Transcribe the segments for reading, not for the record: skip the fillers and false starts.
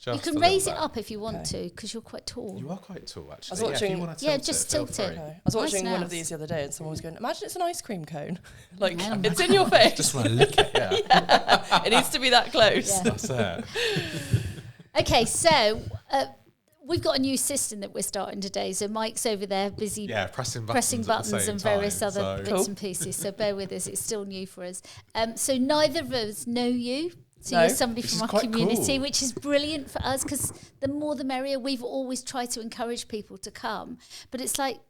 You can raise it up if you want to, because you're quite tall. You are quite tall, actually. I was watching, just tilt it. Okay. I was watching one of these the other day, and someone was going, imagine it's an ice cream cone. Like, it's in your face. Just want to lick it, yeah. It needs to be that close. Yeah. That's it. Okay, so we've got a new system that we're starting today. So Mike's over there busy pressing buttons and various other bits and pieces. So bear with us, it's still new for us. So neither of us know you. So you're somebody from our community, which is brilliant for us, because the more the merrier. We've always tried to encourage people to come, but it's like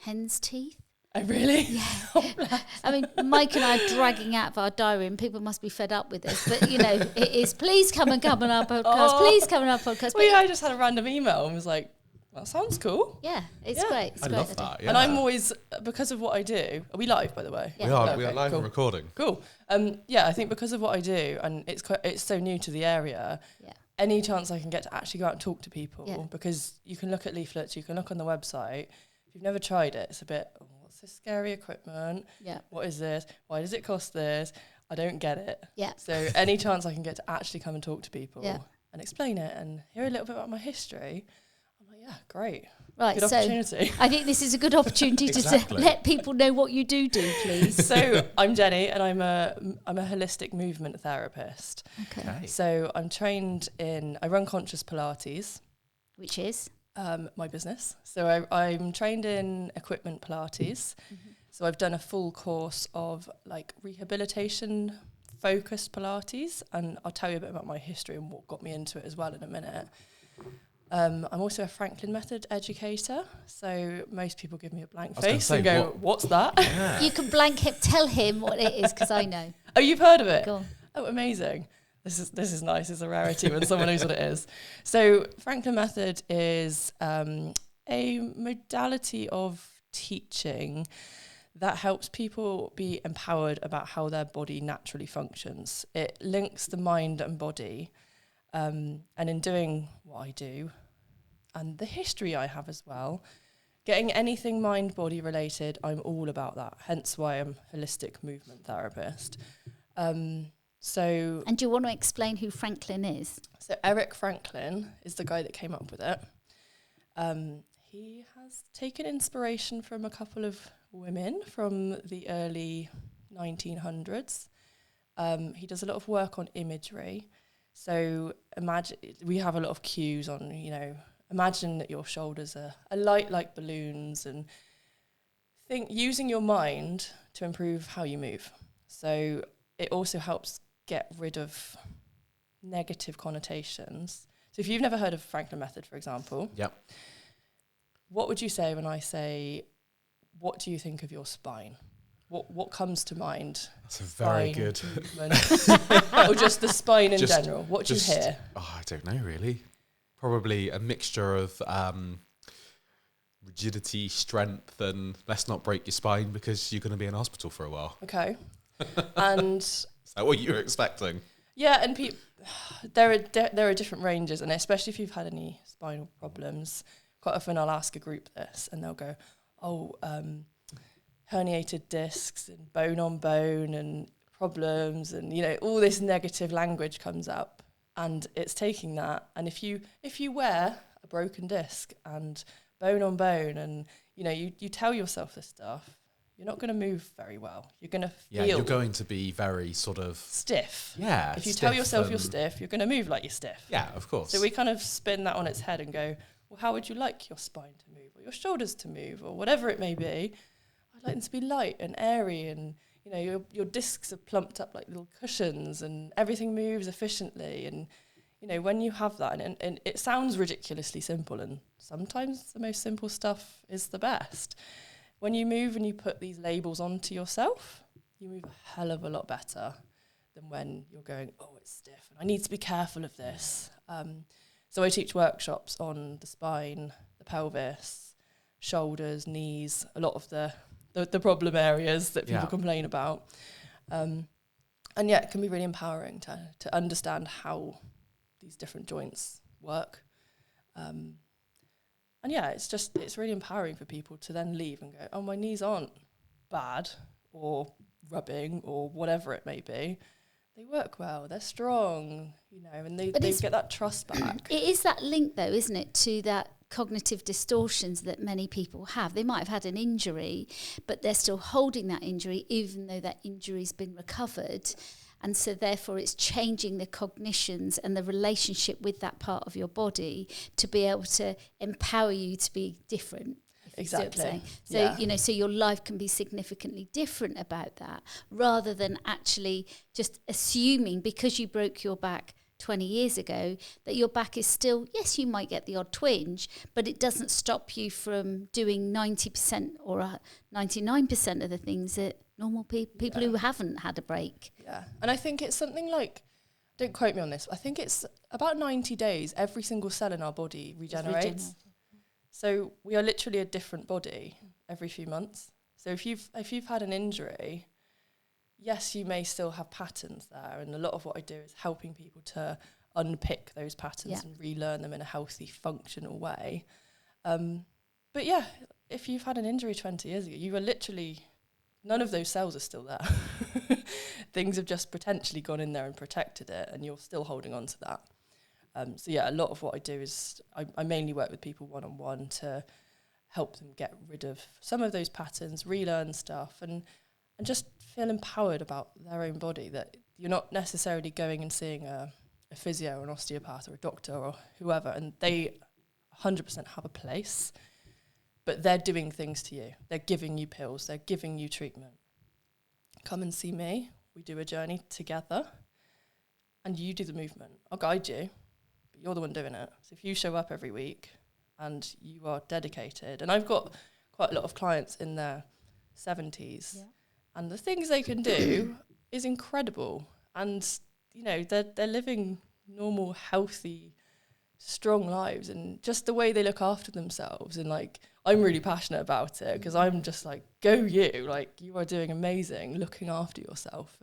hen's teeth. Oh, really? Yeah. I mean, Mike and I are dragging out of our diary, and people must be fed up with us. But, you know, it is, please come on our podcast. Please come on our podcast. Well, I just had a random email and was like, that sounds cool. Yeah, it's great. It's I great. love that, yeah. And I'm always, because of what I do, are we live, by the way? Yeah. We are live and recording. Cool. I think because of what I do, and it's so new to the area, any chance I can get to actually go out and talk to people, because you can look at leaflets, you can look on the website. If you've never tried it, it's a bit, what's this scary equipment? Yeah. What is this? Why does it cost this? I don't get it. Yeah. So any chance I can get to actually come and talk to people and explain it and hear a little bit about my history, I'm like, yeah, great. Right, good opportunity. I think this is a good opportunity to let people know what you do, please. So I'm Jenny, and I'm a holistic movement therapist. Okay. So I'm trained I run Conscious Pilates, which is my business. So I'm trained in equipment Pilates. Mm-hmm. So I've done a full course of like rehabilitation focused Pilates, and I'll tell you a bit about my history and what got me into it as well in a minute. I'm also a Franklin Method educator, so most people give me a blank face and go, what's that? Yeah. You can tell him what it is, because I know. Oh, you've heard of it? Go on. Oh, amazing. This is nice. It's a rarity when someone knows what it is. So Franklin Method is a modality of teaching that helps people be empowered about how their body naturally functions. It links the mind and body. And in doing what I do, and the history I have as well, getting anything mind-body related, I'm all about that. Hence why I'm a holistic movement therapist. And do you want to explain who Franklin is? So Eric Franklin is the guy that came up with it. He has taken inspiration from a couple of women from the early 1900s. He does a lot of work on imagery. So imagine, we have a lot of cues on, imagine that your shoulders are light like balloons, and think using your mind to improve how you move. So it also helps get rid of negative connotations. So if you've never heard of Franklin Method, for example, what would you say when I say, what do you think of your spine? What comes to mind? That's a very good or just the spine in general. What do you hear? Oh, I don't know, really. Probably a mixture of rigidity, strength, and let's not break your spine because you're going to be in hospital for a while. Okay. And is that what you were expecting? Yeah, and there are different ranges, and especially if you've had any spinal problems, quite often I'll ask a group this, and they'll go, herniated discs and bone on bone and problems, and all this negative language comes up, and it's taking that, and if you wear a broken disc and bone on bone, and you tell yourself this stuff, you're not going to move very well. You're going to feel you're going to be very sort of stiff. Yeah. If you tell yourself you're stiff, you're going to move like you're stiff. Yeah, of course. So we kind of spin that on its head and go, well, how would you like your spine to move, or your shoulders to move, or whatever it may be? I'd like them to be light and airy, and your discs are plumped up like little cushions, and everything moves efficiently. And when you have that, and it sounds ridiculously simple, and sometimes the most simple stuff is the best. When you move and you put these labels onto yourself, you move a hell of a lot better than when you're going, oh, it's stiff, and I need to be careful of this. So I teach workshops on the spine, the pelvis, shoulders, knees, a lot of the problem areas that people complain about. And it can be really empowering to understand how these different joints work. It's really empowering for people to then leave and go, oh, my knees aren't bad or rubbing or whatever it may be. they work well, they're strong, you know, and they get that trust back. It is that link, though, isn't it, to that cognitive distortions that many people have. They might have had an injury, but they're still holding that injury, even though that injury's been recovered. And so therefore it's changing the cognitions and the relationship with that part of your body to be able to empower you to be different. Exactly. So, you know, so your life can be significantly different about that, rather than actually just assuming because you broke your back 20 years ago that your back is still, yes, you might get the odd twinge, but it doesn't stop you from doing 90% or 99% of the things that normal people who haven't had a break. Yeah. And I think it's something like, don't quote me on this, I think it's about 90 days, every single cell in our body regenerates. So we are literally a different body every few months. So if you've had an injury, yes, you may still have patterns there. And a lot of what I do is helping people to unpick those patterns and relearn them in a healthy, functional way. But yeah, if you've had an injury 20 years ago, you are literally, none of those cells are still there. Things have just potentially gone in there and protected it, and you're still holding on to that. So yeah, a lot of what I do is I mainly work with people one-on-one to help them get rid of some of those patterns, relearn stuff, and just feel empowered about their own body, that you're not necessarily going and seeing a physio or an osteopath or a doctor or whoever, and they 100% have a place, but they're doing things to you. They're giving you pills. They're giving you treatment. Come and see me. We do a journey together, and you do the movement. I'll guide you, but you're the one doing it. So if you show up every week and you are dedicated, and I've got quite a lot of clients in their 70s, and the things they can do is incredible. And, you know, they're living normal, healthy, strong lives, and just the way they look after themselves. And, like, I'm really passionate about it because I'm just like, go you. Like, you are doing amazing, looking after yourself.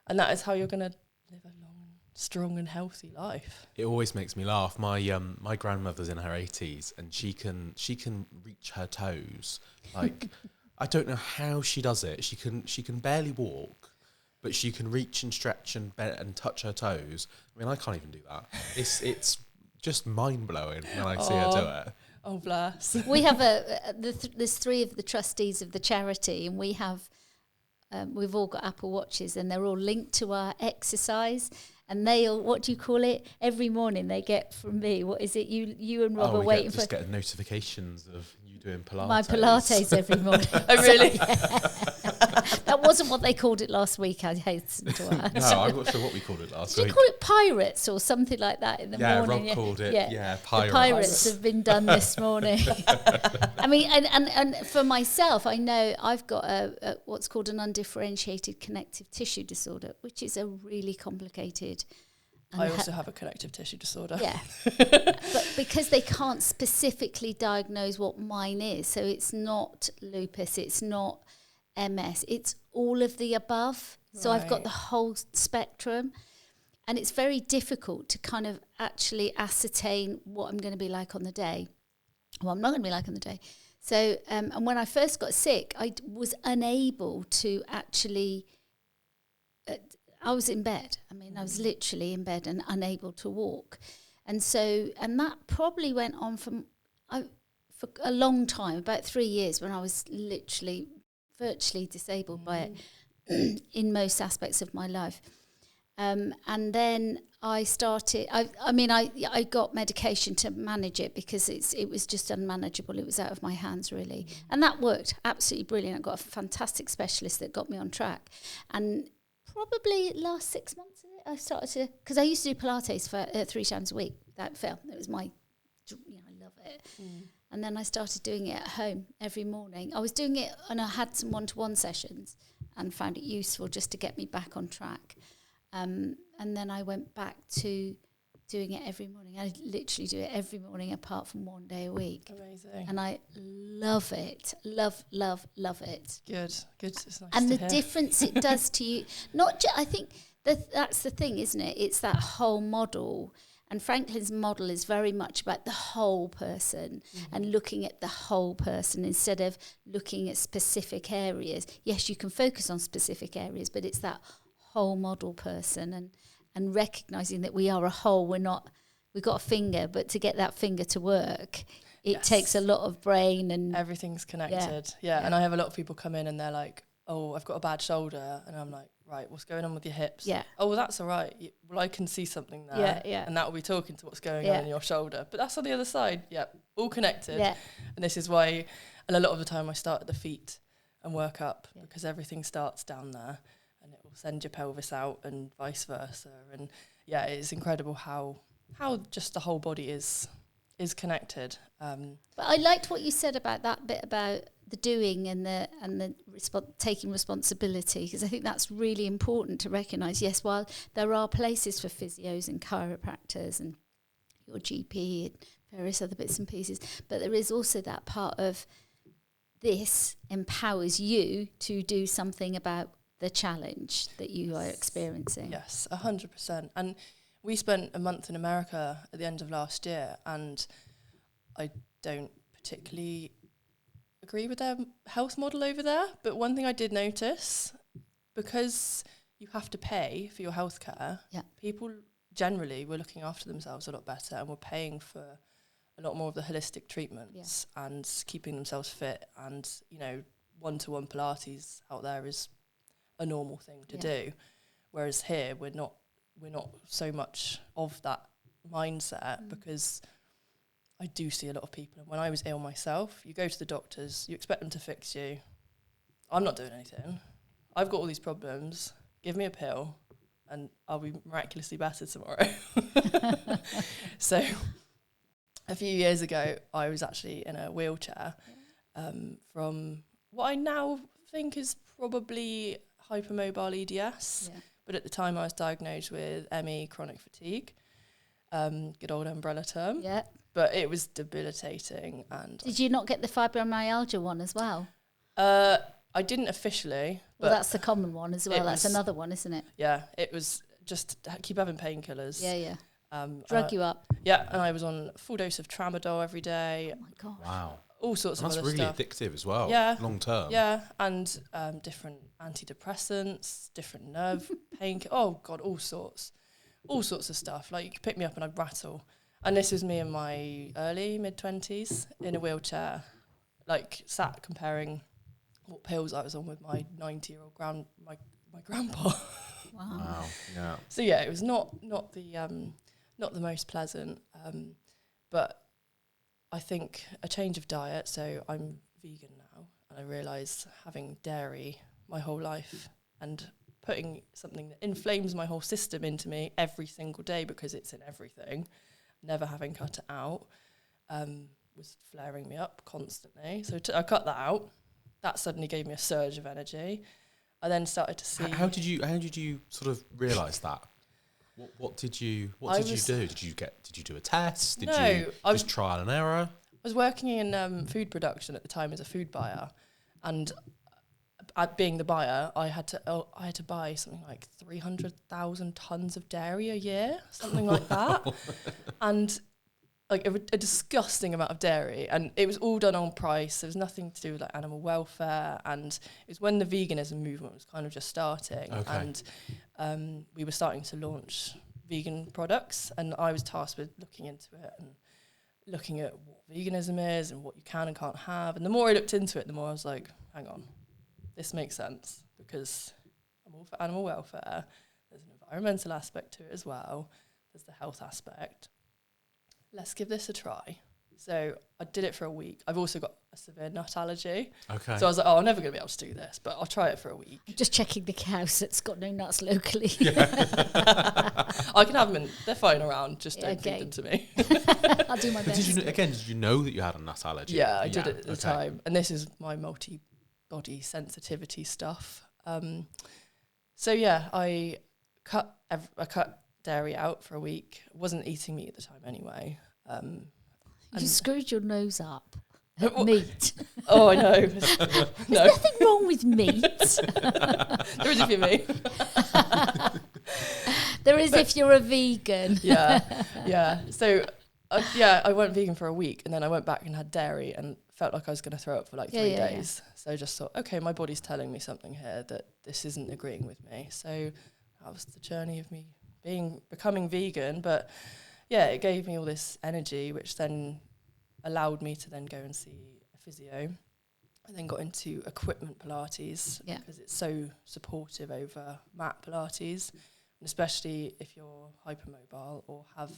And that is how you're going to live a long, strong and healthy life. It always makes me laugh. My grandmother's in her 80s, and she can reach her toes. Like, I don't know how she does it. She can barely walk, but she can reach and stretch and touch her toes. I mean, I can't even do that. It's just mind blowing when I see her do it. Oh, bless. We have there's three of the trustees of the charity, and we have we've all got Apple Watches, and they're all linked to our exercise. And what do you call it? Every morning they get from me, what is it? You and Rob are waiting for. Just get notifications of you doing Pilates. My Pilates every morning. Oh, really? That wasn't what they called it last week, I hasten to add. No, I'm not sure what we called it last week. Did you call it Pirates or something like that in the morning? Yeah, Rob called it, Pirates. The Pirates have been done this morning. I mean, and for myself, I know I've got a what's called an undifferentiated connective tissue disorder, which is a really complicated... I also have a connective tissue disorder. Yeah. But because they can't specifically diagnose what mine is, so it's not lupus, it's not MS, it's all of the above. Right. So I've got the whole spectrum, and it's very difficult to kind of actually ascertain what I'm going to be like on the day. Well, I'm not going to be like on the day. So, and when I first got sick, I was unable to actually... I was in bed. I mean, I was literally in bed and unable to walk. And that probably went on for a long time, about 3 years, when I was literally virtually disabled by it in most aspects of my life. And then I started, I got medication to manage it because it was just unmanageable. It was out of my hands, really. And that worked absolutely brilliant. I got a fantastic specialist that got me on track. And probably last 6 months, I started to, because I used to do Pilates for 3 times a week. That fell. It was I love it. And then I started doing it at home every morning. I was doing it, and I had some one-to-one sessions and found it useful just to get me back on track. And then I went back to doing it every morning. I literally do it every morning apart from 1 day a week. Amazing. And I love it. Love it. Good. It's nice and to the hear. difference it does to you, I think that's the thing, isn't it? It's that whole model. And Franklin's model is very much about the whole person and looking at the whole person instead of looking at specific areas. Yes, you can focus on specific areas, but it's that whole model person and recognizing that we are a whole. We've got a finger, but to get that finger to work, it takes a lot of brain and everything's connected. Yeah. And I have a lot of people come in and they're like, oh, I've got a bad shoulder. And I'm like, right, what's going on with your hips? Yeah. Oh, well, that's all right. Well, I can see something there. Yeah. And that will be talking to what's going on in your shoulder. But that's on the other side. Yeah. All connected. Yeah. And this is why a lot of the time I start at the feet and work up because everything starts down there and it will send your pelvis out and vice versa. And yeah, it's incredible how just the whole body is connected. But I liked what you said about that bit about the doing and the taking responsibility, because I think that's really important to recognise. Yes, while there are places for physios and chiropractors and your GP and various other bits and pieces, but there is also that part of this empowers you to do something about the challenge that you are experiencing. Yes, 100%. And we spent a month in America at the end of last year, and I don't particularly agree with their health model over there. But one thing I did notice, because you have to pay for your healthcare, people generally were looking after themselves a lot better and were paying for a lot more of the holistic treatments and keeping themselves fit. And, you know, one-to-one Pilates out there is a normal thing to do. Whereas here, we're not so much of that mindset because I do see a lot of people. And when I was ill myself, you go to the doctors, you expect them to fix you. I'm not doing anything. I've got all these problems. Give me a pill and I'll be miraculously better tomorrow. So a few years ago, I was actually in a wheelchair from what I now think is probably hypermobile EDS. Yeah. But at the time, I was diagnosed with ME, chronic fatigue. Good old umbrella term. Yeah. But it was debilitating. And did you not get the fibromyalgia one as well? I didn't officially. Well, that's the common one as well. That's another one, isn't it? Yeah, it was just keep having painkillers. Yeah. Drug you up. Yeah, and I was on a full dose of tramadol every day. Oh my gosh. Wow. All sorts of other stuff. That's really addictive as well. Yeah. Long term. Yeah, and different antidepressants, different nerve pain. Oh God, all sorts of stuff. Like you could pick me up and I'd rattle. And this was me in my early mid-20s in a wheelchair, like sat comparing what pills I was on with my 90-year-old my grandpa. Wow. Yeah. So yeah, it was not the most pleasant, but I think a change of diet. So I'm vegan now, and I realise having dairy my whole life and putting something that inflames my whole system into me every single day because it's in everything, never having cut it out, was flaring me up constantly. So I cut that out. That suddenly gave me a surge of energy. I then started to see. How did you sort of realise that? What did you do? Did you do a test? Did you just trial and error? I was working in food production at the time as a food buyer, and being the buyer, I had to buy something like 300,000 tons of dairy a year, something like that, and like a disgusting amount of dairy, and it was all done on price. There was nothing to do with like animal welfare, and it was when the veganism movement was kind of just starting, and we were starting to launch vegan products, and I was tasked with looking into it and looking at what veganism is and what you can and can't have. And the more I looked into it, the more I was like, hang on, this makes sense because I'm all for animal welfare. There's an environmental aspect to it as well. There's the health aspect. Let's give this a try. So I did it for a week. I've also got a severe nut allergy. Okay. So I was like, I'm never going to be able to do this, but I'll try it for a week. I'm just checking the house that's got no nuts locally. I can have them, they're fine around, just don't feed them to me. I'll do my best. Did you know that you had a nut allergy? Yeah, I did it at the time. And this is my multi-body sensitivity stuff. So yeah, I cut dairy out for a week. Wasn't eating meat at the time anyway. You screwed your nose up at meat. Oh, I know. There's nothing wrong with meat. There is if you're me. There is if you're a vegan. Yeah. So, I went vegan for a week, and then I went back and had dairy and felt like I was going to throw up for like 3 days. So I just thought, okay, my body's telling me something here that this isn't agreeing with me. So that was the journey of me becoming vegan. But yeah, it gave me all this energy, which then allowed me to then go and see a physio. I then got into equipment Pilates because it's so supportive over mat Pilates, and especially if you're hypermobile or have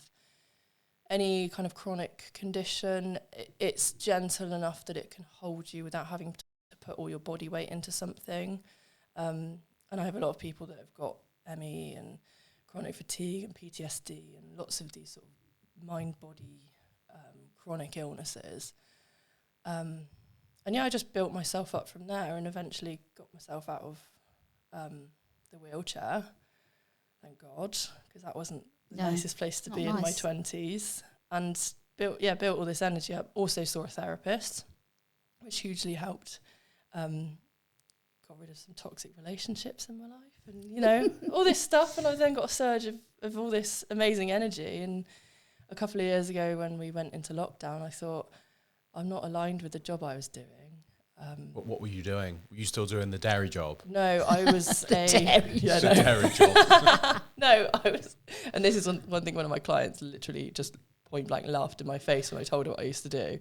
any kind of chronic condition, it's gentle enough that it can hold you without having to put all your body weight into something. And I have a lot of people that have got ME and chronic fatigue and PTSD and lots of these sort of mind-body chronic illnesses. And yeah, I just built myself up from there and eventually got myself out of the wheelchair, thank God, because that wasn't the nicest place to be in my 20s. And built all this energy up. Also saw a therapist, which hugely helped. Got rid of some toxic relationships in my life and, you know, all this stuff. And I then got a surge of all this amazing energy. And a couple of years ago when we went into lockdown, I thought, I'm not aligned with the job I was doing. What were you doing? Were you still doing the dairy job? No, I was dairy job. No, I was, and this is one thing one of my clients literally just point blank laughed in my face when I told her what I used to do.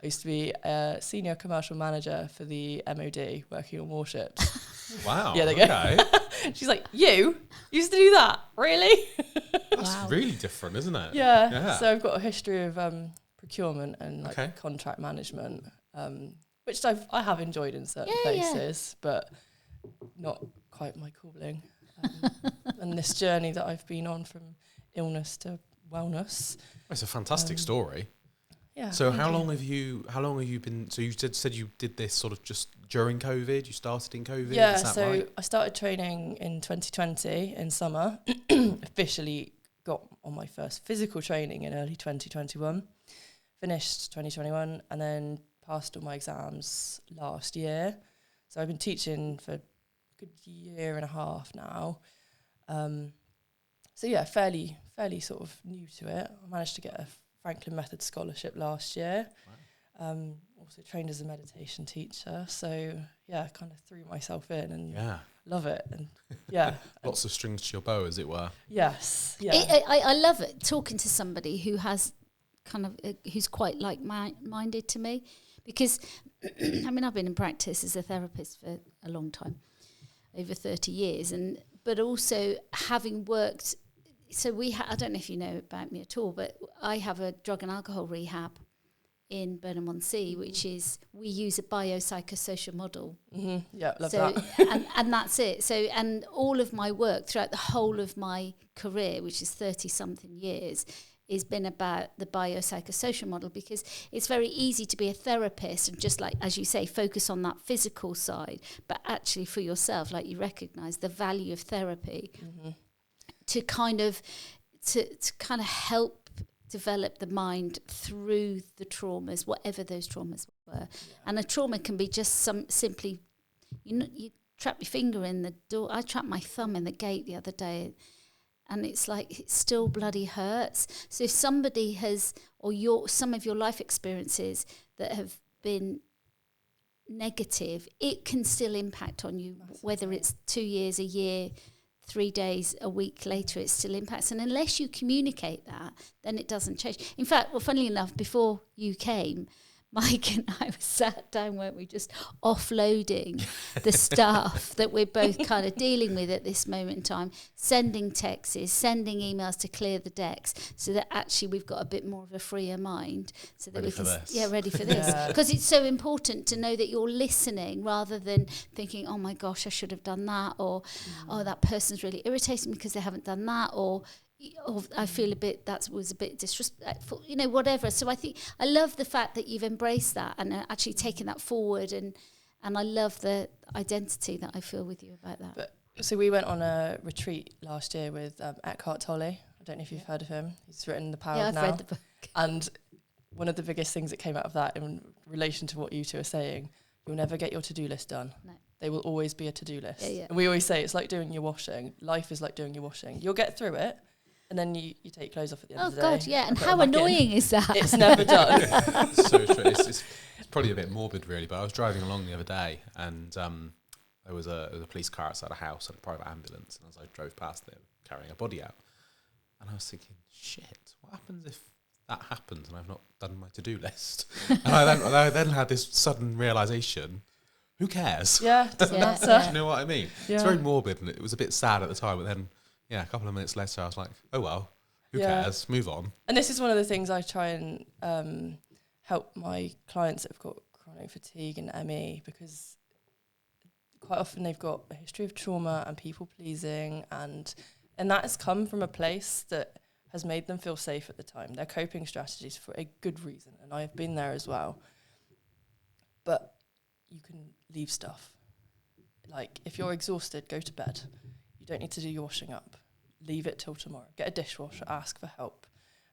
I used to be a senior commercial manager for the MOD working on warships. Wow. Yeah, there you go. She's like, you used to do that? Really? That's really different, isn't it? Yeah. So I've got a history of procurement and contract management, which I have enjoyed in certain places, but not quite my calling. And this journey that I've been on from illness to wellness. It's a fantastic story. Yeah. So how long have you been, so you said you did this sort of just during COVID, you started in COVID? Yeah, is that so right? I started training in 2020 in summer, officially got on my first physical training in early 2021, finished 2021 and then passed all my exams last year. So I've been teaching for a good year and a half now. So yeah, fairly sort of new to it. I managed to get a Franklin Method scholarship last year. Wow. Also trained as a meditation teacher. So yeah, kind of threw myself in and love it. And yeah. Lots of strings to your bow, as it were. Yes. Yeah. I love it, talking to somebody who has kind of, who's quite like-minded to me. Because, I mean, I've been in practice as a therapist for a long time, over 30 years. But also having worked... So I don't know if you know about me at all, but I have a drug and alcohol rehab in Burnham-on-Sea, which is, we use a biopsychosocial model. Mm-hmm. Yeah, love that. and that's it. So, and all of my work throughout the whole of my career, which is 30-something years, has been about the biopsychosocial model, because it's very easy to be a therapist and just, like, as you say, focus on that physical side, but actually for yourself, like, you recognise the value of therapy. Mm-hmm. To kind of help develop the mind through the traumas, whatever those traumas were. Yeah. And a trauma can be just simply, you trap your finger in the door. I trapped my thumb in the gate the other day, and it's like, it still bloody hurts. So if somebody has, or some of your life experiences that have been negative, it can still impact on you. Massively. Whether it's 2 years, a year, 3 days, a week later, it still impacts. And unless you communicate that, then it doesn't change. In fact, well, funnily enough, before you came, Mike and I were sat down, weren't we, just offloading the stuff that we're both kind of dealing with at this moment in time, sending texts, sending emails to clear the decks, so that actually we've got a bit more of a freer mind, so that ready for this. Because it's so important to know that you're listening rather than thinking, oh my gosh, I should have done that, or oh, that person's really irritating me because they haven't done that, or I feel that was a bit disrespectful, whatever. So I love the fact that you've embraced that and actually taken that forward, and I love the identity that I feel with you about that. So we went on a retreat last year with Eckhart Tolle. I don't know if you've heard of him. He's written The Power of Now. I've read the book. And one of the biggest things that came out of that in relation to what you two are saying, you'll never get your to-do list done. No. They will always be a to-do list. Yeah. And we always say it's like doing your washing. Life is like doing your washing. You'll get through it. And then you take your clothes off at the end of the day. Oh, God, yeah. And how annoying is that? It's never done. So true. It's probably a bit morbid, really, but I was driving along the other day and there there was a police car outside a house and a private ambulance, and as I drove past it, carrying a body out, and I was thinking, shit, what happens if that happens and I've not done my to-do list? And I then had this sudden realisation, who cares? Yeah, doesn't matter. Do you know what I mean? Yeah. It's very morbid, and it was a bit sad at the time, but then, a couple of minutes later, I was like, oh well, who cares? Move on. And this is one of the things I try and help my clients that have got chronic fatigue and ME, because quite often they've got a history of trauma and people pleasing, and that has come from a place that has made them feel safe at the time. They're coping strategies for a good reason, and I've been there as well. But you can leave stuff. Like, if you're exhausted, go to bed. You don't need to do your washing up. Leave it till tomorrow. Get a dishwasher, ask for help.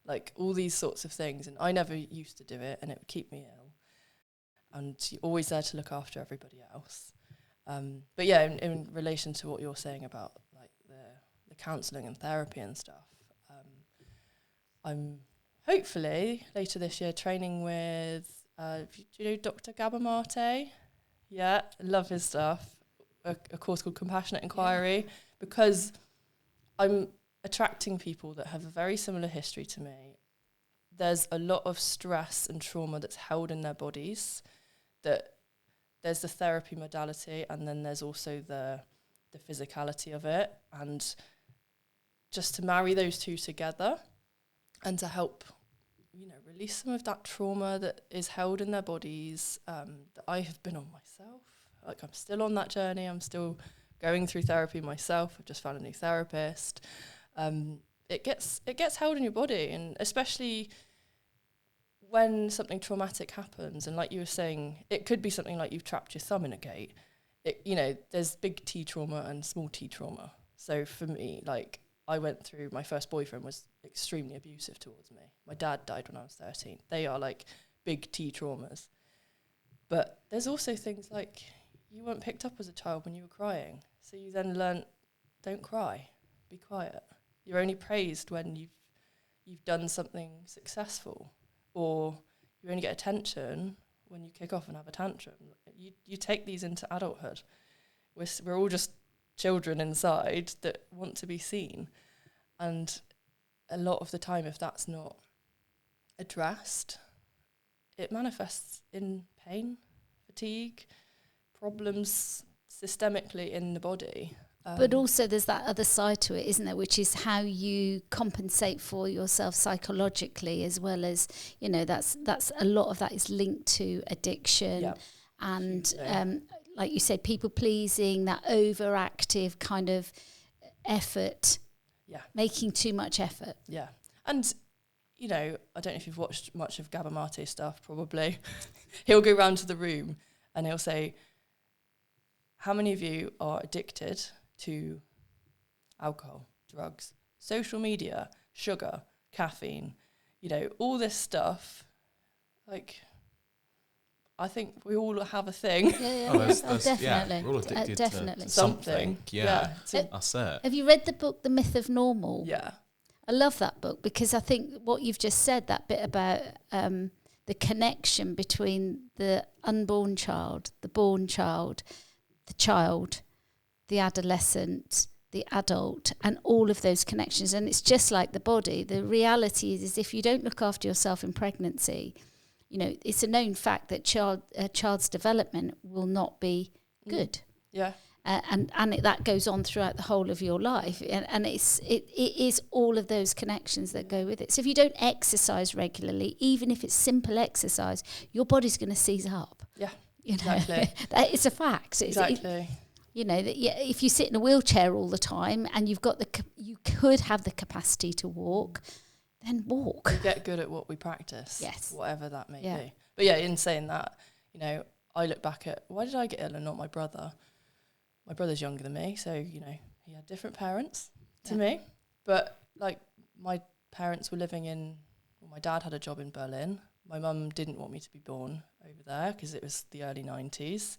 Like, all these sorts of things. And I never used to do it, and it would keep me ill. And you're always there to look after everybody else. But yeah, in relation to what you're saying about like the counselling and therapy and stuff, I'm hopefully later this year training with, do you know Dr. Gabamarte? Yeah, love his stuff. A course called Compassionate Inquiry, because I'm attracting people that have a very similar history to me. There's a lot of stress and trauma that's held in their bodies, that there's the therapy modality, and then there's also the physicality of it, and just to marry those two together and to help, release some of that trauma that is held in their bodies, that I have been on myself. Like, I'm still on that journey. I'm still going through therapy myself. I've just found a new therapist. It gets held in your body, and especially when something traumatic happens, and like you were saying, it could be something like you've trapped your thumb in a gate. There's big T trauma and small T trauma. So for me, like, I went through, my first boyfriend was extremely abusive towards me. My dad died when I was 13. They are like big T traumas. But there's also things like you weren't picked up as a child when you were crying. So you then learnt, don't cry, be quiet. You're only praised when you've done something successful, or you only get attention when you kick off and have a tantrum. You take these into adulthood. We're all just children inside that want to be seen. And a lot of the time, if that's not addressed, it manifests in pain, fatigue, problems systemically in the body. But also there's that other side to it, isn't there, which is how you compensate for yourself psychologically, as well as, that's a lot of that is linked to addiction and like you said, people pleasing, that overactive kind of effort, making too much effort. Yeah. And, I don't know if you've watched much of Gabamarte stuff, probably. He'll go round to the room and he'll say, how many of you are addicted to alcohol, drugs, social media, sugar, caffeine, all this stuff? Like, I think we all have a thing. Definitely. We're all addicted definitely. to something. That's it. Have you read the book, The Myth of Normal? Yeah. I love that book, because I think what you've just said, that bit about the connection between the unborn child, the born child, the adolescent, the adult, and all of those connections. And it's just like the body. The reality is if you don't look after yourself in pregnancy, it's a known fact that a child's development will not be good. Yeah. And that goes on throughout the whole of your life. And it is all of those connections that go with it. So if you don't exercise regularly, even if it's simple exercise, your body's going to seize up. Yeah, exactly. It's a fact. Exactly. If you sit in a wheelchair all the time and you could have the capacity to walk, then walk. We get good at what we practice. Yes. Whatever that may be. But yeah, in saying that, I look back at, why did I get ill and not my brother? My brother's younger than me, so, he had different parents to me. But, like, my parents were my dad had a job in Berlin. My mum didn't want me to be born over there because it was the early 90s.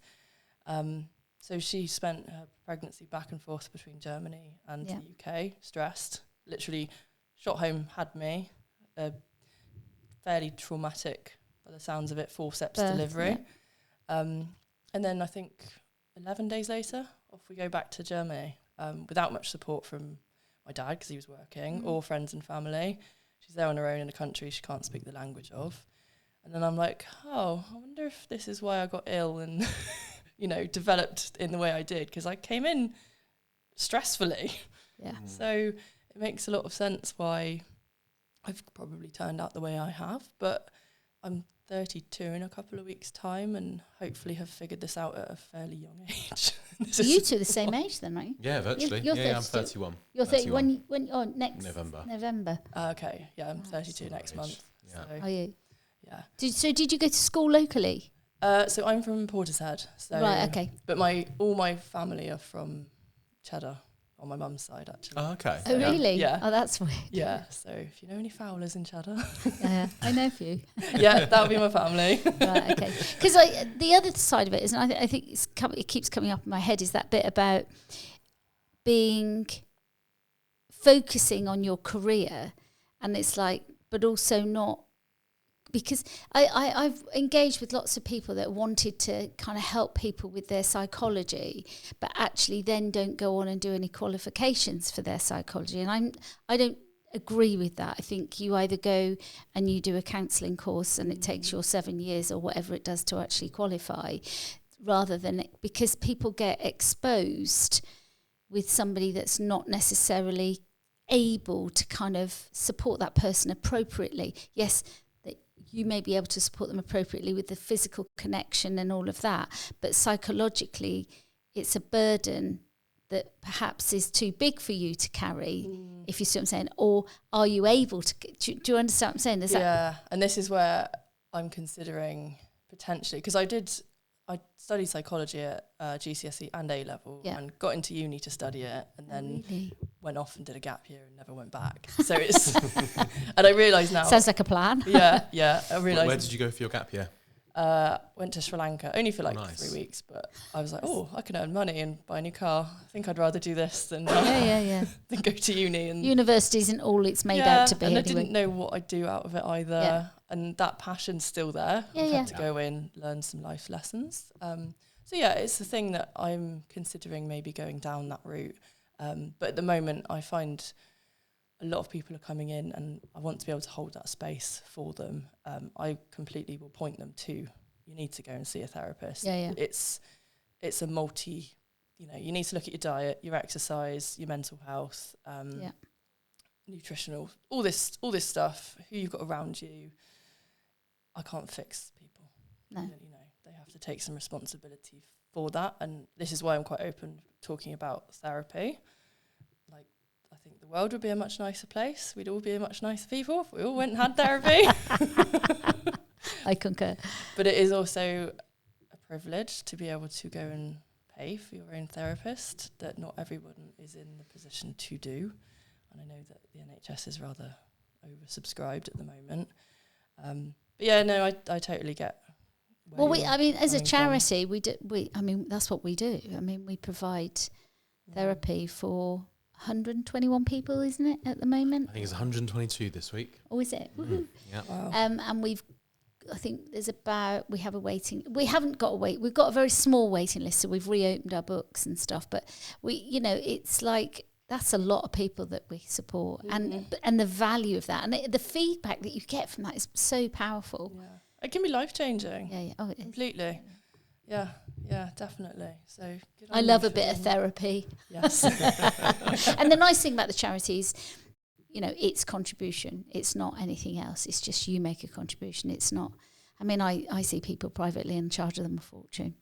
So she spent her pregnancy back and forth between Germany and the UK, stressed, literally shot home, had me, a fairly traumatic, by the sounds of it, forceps delivery. And then I think 11 days later, off we go back to Germany, without much support from my dad because he was working, or friends and family. She's there on her own in a country she can't speak the language of. And then I'm like, oh, I wonder if this is why I got ill and, developed in the way I did, because I came in stressfully. Yeah. So it makes a lot of sense why I've probably turned out the way I have. But I'm 32 in a couple of weeks' time and hopefully have figured this out at a fairly young age. You two are the same age then, right? Yeah, virtually. You're I'm 31. You're 31 next November. Okay, yeah, I'm 32 next month. Yeah. So, Are you? Yeah. Did you go to school locally? So I'm from Portishead. So right, okay. But all my family are from Cheddar on my mum's side, actually. Oh, okay. Oh, really? Yeah. Oh, that's weird. Yeah, so if you know any Fowlers in Cheddar. Yeah, I know a few. Yeah, that would be my family. Right, okay. Because the other side of it is, and I think it keeps coming up in my head, is that bit about focusing on your career, and it's like, but also not, because I've engaged with lots of people that wanted to kind of help people with their psychology, but actually then don't go on and do any qualifications for their psychology. And I don't agree with that. I think you either go and you do a counselling course and it takes your 7 years or whatever it does to actually qualify, rather than, because people get exposed with somebody that's not necessarily able to kind of support that person appropriately. Yes, you may be able to support them appropriately with the physical connection and all of that, but psychologically it's a burden that perhaps is too big for you to carry, if you see what I'm saying, or are you able to, do you understand what I'm saying? And this is where I'm considering potentially, because I studied psychology at GCSE and A-level, and got into uni to study it, and then went off and did a gap year and never went back. So it's, and I realise now. Sounds like a plan. Yeah. I realised. Where did you go for your gap year? Went to Sri Lanka, only for 3 weeks, but I was like, I can earn money and buy a new car. I think I'd rather do this than than go to uni. And university isn't all it's made out to be. And anyway. I didn't know what I'd do out of it either. Yeah. And that passion's still there. I've had to go in, learn some life lessons. So it's the thing that I'm considering maybe going down that route. But at the moment, I find a lot of people are coming in and I want to be able to hold that space for them. I completely will point them to, you need to go and see a therapist. Yeah. It's a multi, you need to look at your diet, your exercise, your mental health, nutritional, all this stuff, who you've got around you. I can't fix people. No. They have to take some responsibility for that. And this is why I'm quite open talking about therapy. I think the world would be a much nicer place. We'd all be a much nicer people if we all went and had therapy. I concur. But it is also a privilege to be able to go and pay for your own therapist that not everyone is in the position to do. And I know that the NHS is rather oversubscribed at the moment. I totally get. Well, as a charity, that's what we do. We provide therapy for 121 people, isn't it, at the moment? I think it's 122 this week. Oh, is it? Mm-hmm. Yeah. Wow. And I think we have a waiting. We haven't got a wait. We've got a very small waiting list, so we've reopened our books and stuff. But it's like, that's a lot of people that we support, and the value of that, and the feedback that you get from that is so powerful. Yeah, it can be life changing. Yeah. Oh, completely. Yeah, definitely. So I love a bit of therapy. Yes. And the nice thing about the charities, it's contribution. It's not anything else. It's just you make a contribution. It's not. I see people privately and charge them a fortune.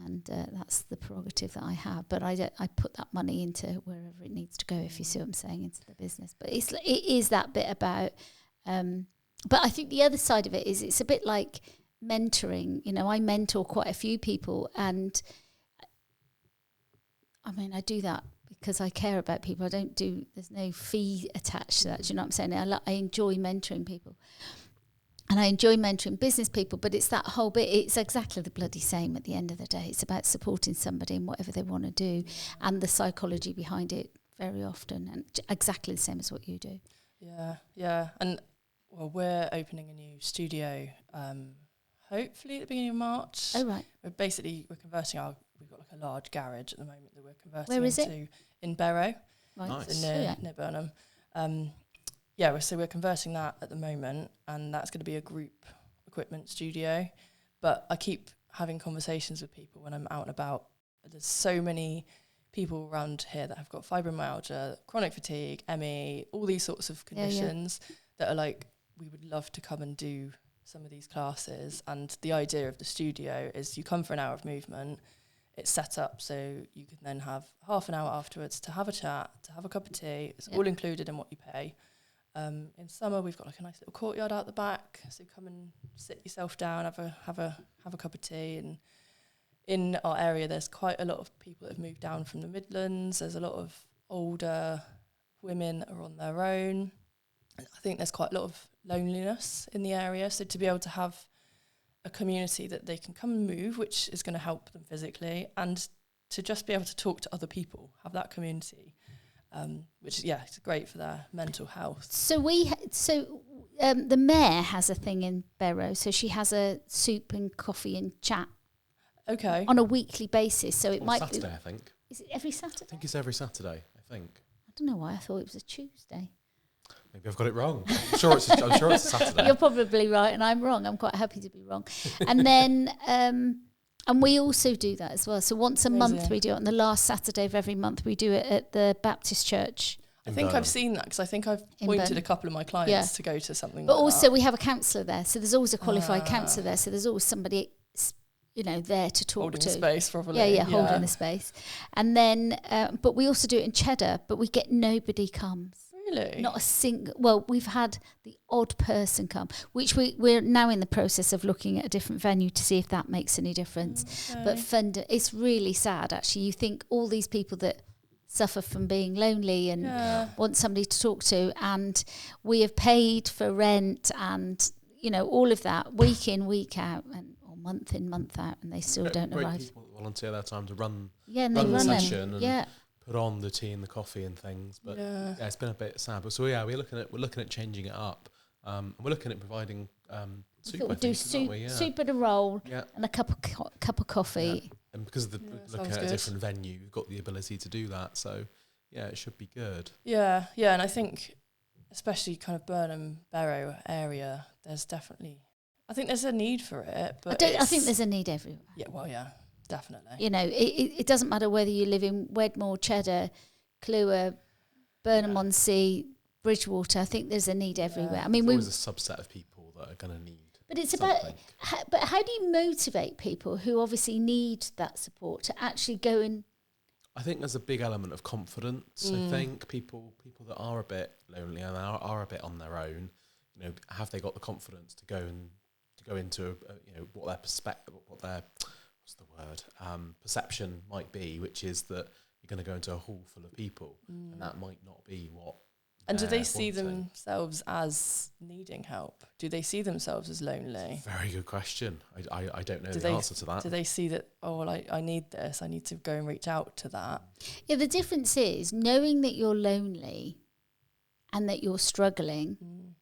And that's the prerogative that I have. But I put that money into wherever it needs to go, if you see what I'm saying, into the business. But it is that bit about... but I think the other side of it is it's a bit like mentoring. I mentor quite a few people. And, I do that because I care about people. There's no fee attached to that. Do you know what I'm saying? I enjoy mentoring people. And I enjoy mentoring business people, but it's that whole bit. It's exactly the bloody same at the end of the day. It's about supporting somebody in whatever they want to do, and the psychology behind it very often, and exactly the same as what you do. Yeah. And, we're opening a new studio, hopefully at the beginning of March. Oh, right. We're converting we've got like a large garage at the moment that we're converting Where is into in Barrow. Right. Nice. So near Burnham. So we're converting that at the moment, and that's going to be a group equipment studio. But I keep having conversations with people when I'm out and about. There's so many people around here that have got fibromyalgia, chronic fatigue, ME, all these sorts of conditions that are like, we would love to come and do some of these classes. And the idea of the studio is you come for an hour of movement. It's set up so you can then have half an hour afterwards to have a chat, to have a cup of tea. It's all included in what you pay. In summer, we've got like a nice little courtyard out the back, so come and sit yourself down, have a cup of tea. And in our area, there's quite a lot of people that have moved down from the Midlands. There's a lot of older women that are on their own. I think there's quite a lot of loneliness in the area, so to be able to have a community that they can come and move, which is going to help them physically, and to just be able to talk to other people, have that community, which is great for their mental health. So the mayor has a thing in Barrow, so she has a soup and coffee and chat. Okay. On a weekly basis, so it might Saturday, be. I think. Is it every Saturday? I think it's every Saturday. I think. I don't know why I thought it was a Tuesday. Maybe I've got it wrong. I'm sure it's a Saturday. You're probably right, and I'm wrong. I'm quite happy to be wrong. And then, and we also do that as well. So once a month we do it. On the last Saturday of every month, we do it at the Baptist Church. I think I've seen that because I think I've pointed a couple of my clients to go to something. But like also that. we have a counsellor there, so there's always a qualified counsellor there. So there's always somebody, there to talk holding to. Holding the space, probably. Holding the space. And then, but we also do it in Cheddar, but we get nobody comes. Really? Not a single. Well, we've had the odd person come, which we're now in the process of looking at a different venue to see if that makes any difference. Okay. But it's really sad, actually. You think all these people that suffer from being lonely and want somebody to talk to, and we have paid for rent and all of that week in, week out, or month in, month out, and they still don't arrive. People volunteer their time to run the session and put on the tea and the coffee and things. But it's been a bit sad. But so we're looking at changing it up. We're looking at providing soup. We'll do soup and a roll and a cup of coffee. Yeah. And because of looking at a different venue, we've got the ability to do that. So it should be good. Yeah, and I think especially kind of Burnham, Barrow area, there's a need for it. But I think there's a need everywhere. Yeah, well, yeah. Definitely. It doesn't matter whether you live in Wedmore, Cheddar, Clewer, Burnham-on-Sea, Bridgewater. I think there's a need everywhere. I mean, there's always a subset of people that are going to need. But it's something. but how do you motivate people who obviously need that support to actually go and? I think there's a big element of confidence. I think people that are a bit lonely and are a bit on their own, have they got the confidence to go into what their perspective, perception might be, which is that you're going to go into a hall full of people, and that might not be what. And do they see themselves as needing help? Do they see themselves as lonely? Very good question. I don't know the answer to that. Do they see that, I need this, I need to go and reach out to that? Yeah, the difference is knowing that you're lonely and that you're struggling,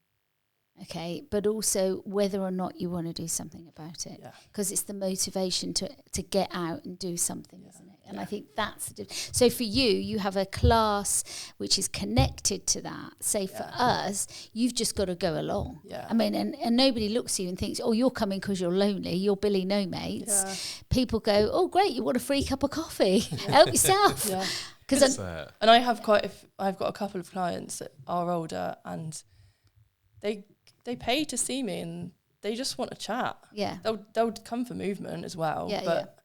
okay, but also whether or not you want to do something about it. Because it's the motivation to get out and do something, isn't it? And I think that's the difference. So for you have a class which is connected to that. Say for us, you've just got to go along. Yeah. I mean, and nobody looks at you and thinks, you're coming because you're lonely, you're Billy No Mates. Yeah. People go, oh, great, you want a free cup of coffee. Help yourself. Yeah. And I've got a couple of clients that are older, and they pay to see me and they just want to chat. Yeah. They'll come for movement as well. Yeah, but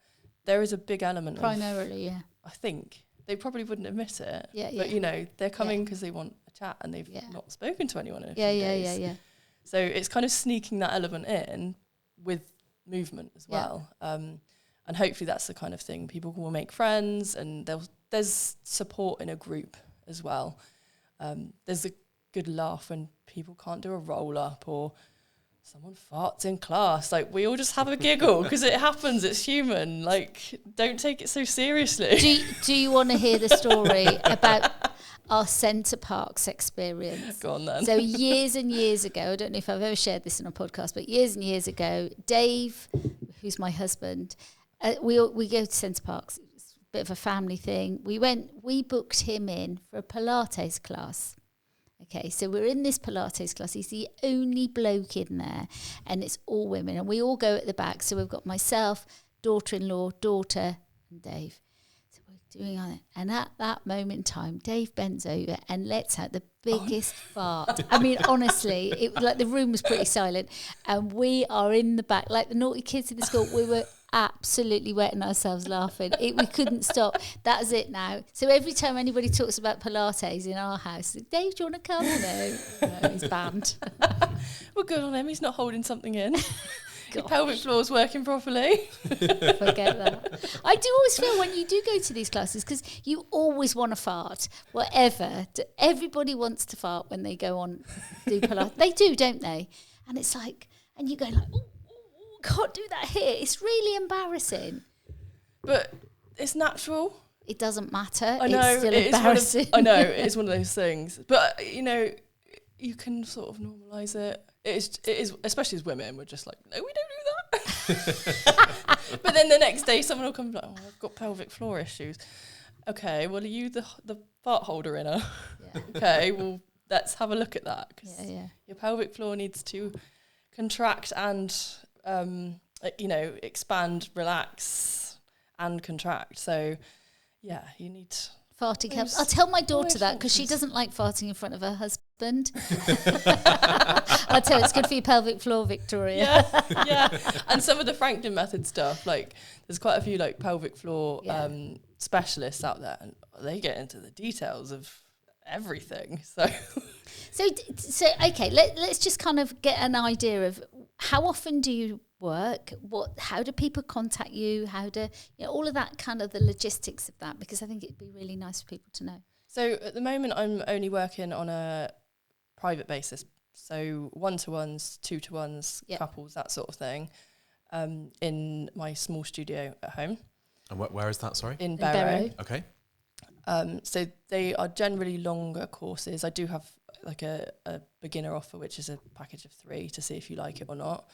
there is a big element primarily, I think they probably wouldn't admit it. Yeah, but they're coming because they want a chat and they've not spoken to anyone in a few days. Yeah. So it's kind of sneaking that element in with movement as well. And hopefully that's the kind of thing. People will make friends, and there's support in a group as well. There's a good laugh when people can't do a roll up or someone farts in class. Like, we all just have a giggle because it happens. It's human. Like, don't take it so seriously. Do you want to hear the story about our Centre Parks experience? Go on then. So years and years ago, I don't know if I've ever shared this in a podcast, but years and years ago, Dave, who's my husband, we go to Centre Parks. It's a bit of a family thing. We booked him in for a Pilates class. Okay, so we're in this Pilates class. He's the only bloke in there, and it's all women. And we all go at the back. So we've got myself, daughter-in-law, daughter, and Dave. So we're doing it. And at that moment in time, Dave bends over and lets out the biggest fart. I mean, honestly, the room was pretty silent. And we are in the back, like the naughty kids in the school. We were absolutely wetting ourselves laughing. We couldn't stop. That's it now. So every time anybody talks about Pilates in our house, Dave, do you want to come? No, he's banned. Well, good on him. He's not holding something in. Your pelvic floor's working properly. Forget that. I do always feel when you do go to these classes, because you always want to fart, whatever. Everybody wants to fart when they go on do Pilates. They do, don't they? And it's like, and you go like, oh, can't do that here. It's really embarrassing. But it's natural. It doesn't matter. I know. It's still embarrassing. I know. It's one of those things. But, you can sort of normalise it. It is, especially as women, we're just like, no, we don't do that. But then the next day, someone will come like, oh, I've got pelvic floor issues. Okay, well, are you the fart holder inner? Yeah. Okay, well, let's have a look at that. Because your pelvic floor needs to contract and, expand, relax, and contract. So, yeah, you need... Farting helps. I'll tell my daughter that because she doesn't like farting in front of her husband. I'll tell her it's good for your pelvic floor, Victoria. Yeah. And some of the Franklin method stuff, like there's quite a few like pelvic floor specialists out there, and they get into the details of everything. So okay, let's just kind of get an idea of how often do you work? How do people contact you? How do all of that, kind of the logistics of that? Because I think it'd be really nice for people to know. So at the moment, I'm only working on a private basis, so 1-to-1s, 2-to-1s, couples, that sort of thing, in my small studio at home. And where is that? Sorry, in Barrow. Okay. So they are generally longer courses. I do have like a beginner offer, which is a package of 3 to see if you like it or not.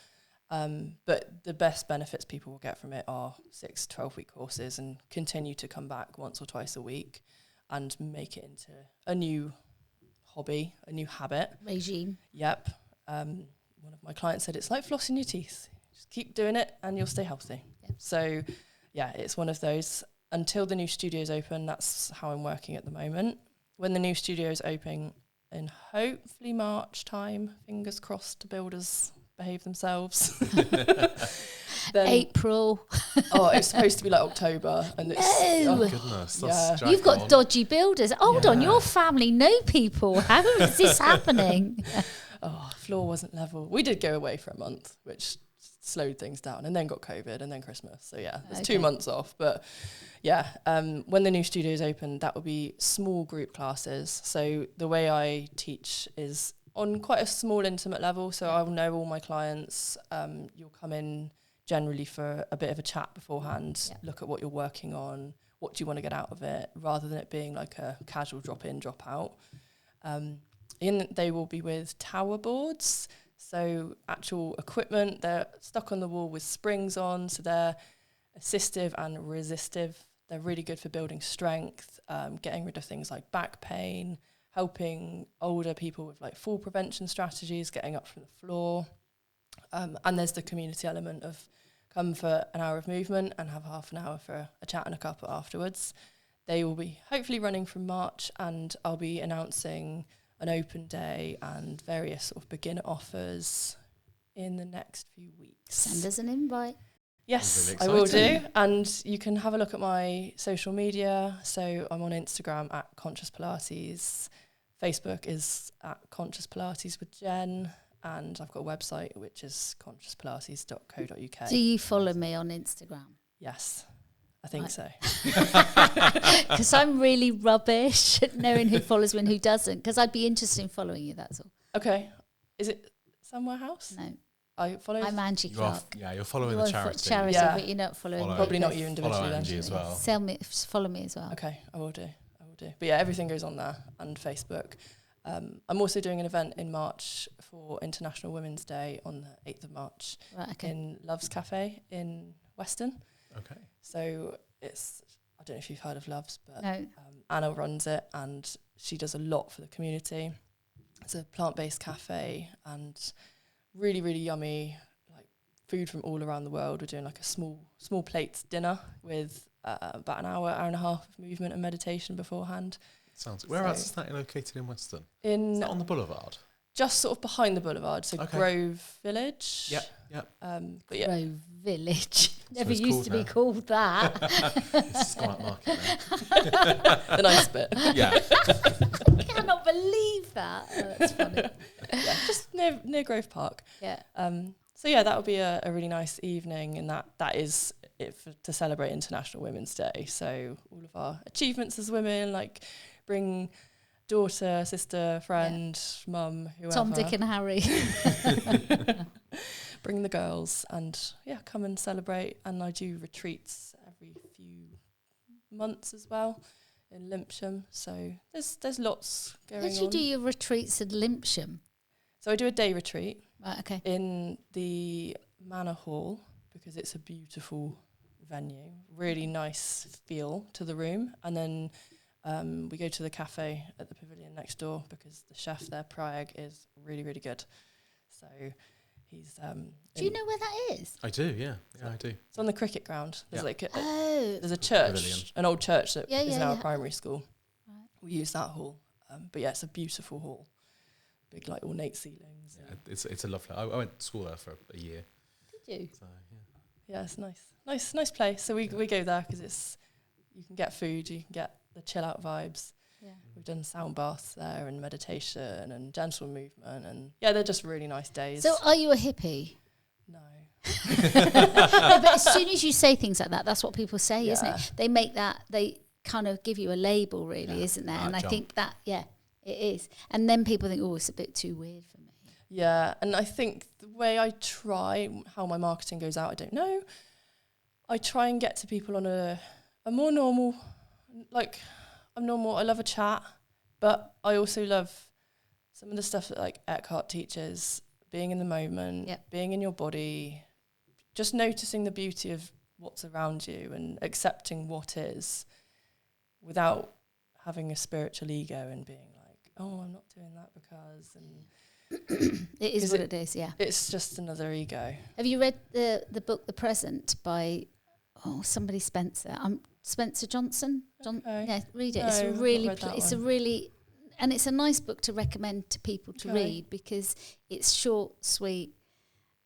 But the best benefits people will get from it are 6 to 12-week courses and continue to come back once or twice a week and make it into a new hobby, a new habit. Regime. Yep. One of my clients said it's like flossing your teeth. Just keep doing it and you'll stay healthy. Yep. So, yeah, it's one of those. Until the new studio's open, that's how I'm working at the moment. When the new studio's open in hopefully March time, fingers crossed, the builders behave themselves. Then, April. It's supposed to be like October, and it's oh goodness, yeah. You've got dodgy builders. Hold on, your family know people. How is this happening? Floor wasn't level. We did go away for a month, which slowed things down, and then got COVID, and then Christmas. So yeah, there's 2 months off. But yeah, when the new studio's open, that will be small group classes. So the way I teach is on quite a small, intimate level. So I'll know all my clients. You'll come in generally for a bit of a chat beforehand, look at what you're working on, what do you want to get out of it, rather than it being like a casual drop in, drop out. They will be with tower boards. So actual equipment, they're stuck on the wall with springs on, so they're assistive and resistive. They're really good for building strength, getting rid of things like back pain, helping older people with like fall prevention strategies, getting up from the floor. And there's the community element of come for an hour of movement and have half an hour for a chat and a cuppa afterwards. They will be hopefully running from March, and I'll be announcing an open day and various sort of beginner offers in the next few weeks. Send us an invite. Yes, really I will do. And you can have a look at my social media. So I'm on Instagram at Conscious Pilates. Facebook is at Conscious Pilates with Jen. And I've got a website, which is consciouspilates.co.uk. Do you follow me on Instagram? Yes, I think so. Because I'm really rubbish at knowing who follows me and who doesn't. Because I'd be interested in following you, that's all. Okay. Is it Somewhere House? No. I'm Angie Clark. You're following the charity. Yeah. But you're not following me. Probably not you individually. Follow Angie as well. Follow me as well. Okay, I will do. But yeah, everything goes on there and Facebook. I'm also doing an event in March for International Women's Day on the 8th of March in Love's Cafe in Weston. Okay. So I don't know if you've heard of Loves, but No. Anna runs it, and she does a lot for the community. It's a plant-based cafe and really, really yummy like food from all around the world. We're doing like a small plates dinner with about an hour and a half of movement and meditation beforehand. Whereabouts is that located in Weston? Is that on the boulevard? Just sort of behind the boulevard, so Okay. Grove Village. Yep. But yeah. Grove Village. Never it's used to be called that. It's Smart Market now. The nice bit. Yeah. I cannot believe that. Oh, that's funny. Yeah, just near Grove Park. Yeah. So yeah, that would be a really nice evening, and that is it to celebrate International Women's Day. So all of our achievements as women, like bring daughter, sister, friend, mum, whoever. Tom, Dick and Harry. Bring the girls and come and celebrate. And I do retreats every few months as well in Limpsham. So there's lots going on. Did you do your retreats at Limpsham? So I do a day retreat. Right, okay. In the Manor Hall, because it's a beautiful venue, really nice feel to the room. And then we go to the cafe at the pavilion next door because the chef there, Prayag, is really, really good. So he's... do you know where that is? I do, yeah. Yeah, I do. It's on the cricket ground. There's there's a Pavilion. church, an old church that is now a yeah. primary school. Right. We use that hall. But yeah, it's a beautiful hall. Big, like, ornate ceilings. Yeah, it's a lovely... I went to school there for a year. Did you? So, yeah. Yeah, it's nice place. So we go there because you can get food, you can get the chill out vibes. Yeah. We've done sound baths there and meditation and gentle movement, and they're just really nice days. So are you a hippie? No. No, but as soon as you say things like that, that's what people say, isn't Yeah. it? They kind of give you a label, really, isn't there? And I think that, it is. And then people think, oh, it's a bit too weird for me. Yeah, and I think the way I try, how my marketing goes out, I don't know. I try and get to people on a more normal, like, I'm normal, I love a chat, but I also love some of the stuff that, like, Eckhart teaches, being in the moment, being in your body, just noticing the beauty of what's around you and accepting what is without having a spiritual ego and being like, oh, I'm not doing that because... It is what it is, yeah. It's just another ego. Have you read the book The Present by somebody Spencer? Spencer Johnson. Okay. Yeah, read it. No, it's I've really not read that it's one. a really and it's a nice book to recommend to people to read because it's short, sweet,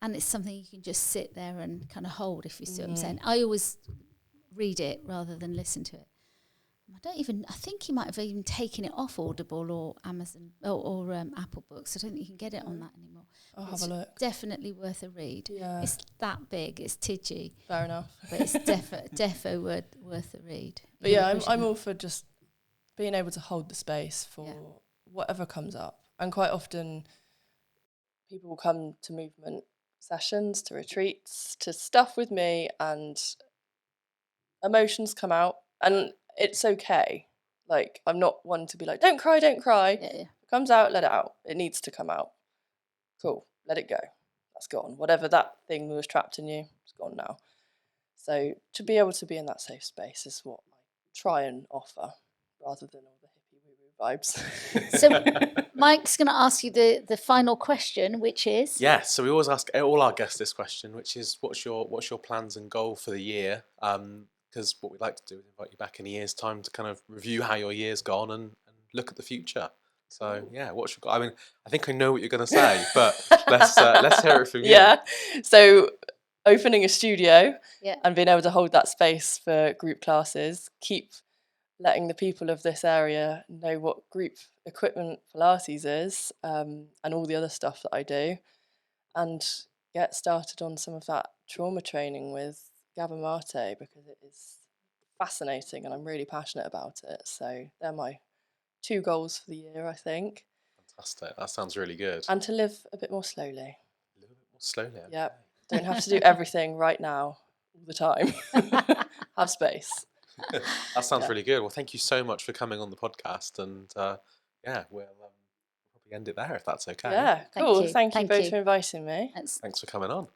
and it's something you can just sit there and kind of hold, if you see what I'm saying. I always read it rather than listen to it. I think he might have even taken it off Audible or Amazon or Apple Books. I don't think you can get it on that anymore. I'll have a look. Definitely worth a read. Yeah. It's that big. It's tidgy. Fair enough. But it's defo worth a read. But yeah, I'm all for just being able to hold the space for whatever comes up. And quite often people will come to movement sessions, to retreats, to stuff with me, and emotions come out. And it's okay. Like, I'm not one to be like, don't cry, don't cry. Yeah. It comes out, let it out. It needs to come out. Cool, let it go. That's gone. Whatever that thing was trapped in you, it's gone now. So to be able to be in that safe space is what I try and offer, rather than all the hippie woo-woo vibes. So Mike's going to ask you the final question, which is... Yeah, so we always ask all our guests this question, which is, what's your plans and goal for the year? Because what we'd like to do is invite you back in a year's time to kind of review how your year's gone and look at the future. So yeah, what's your goal? I mean, I think I know what you're going to say, but let's hear it from you. Yeah. So opening a studio and being able to hold that space for group classes, keep letting the people of this area know what group equipment Pilates is, and all the other stuff that I do, and get started on some of that trauma training with Gabor Mate, because it is fascinating and I'm really passionate about it. So they're my 2 goals for the year, I think. Fantastic. That sounds really good. And to live a bit more slowly. A little bit more slowly. Okay. Yeah. Don't have to do everything right now all the time. Have space. That sounds really good. Well, thank you so much for coming on the podcast, and we'll probably end it there if that's okay. Yeah, cool. Thank you both for inviting me. Thanks for coming on.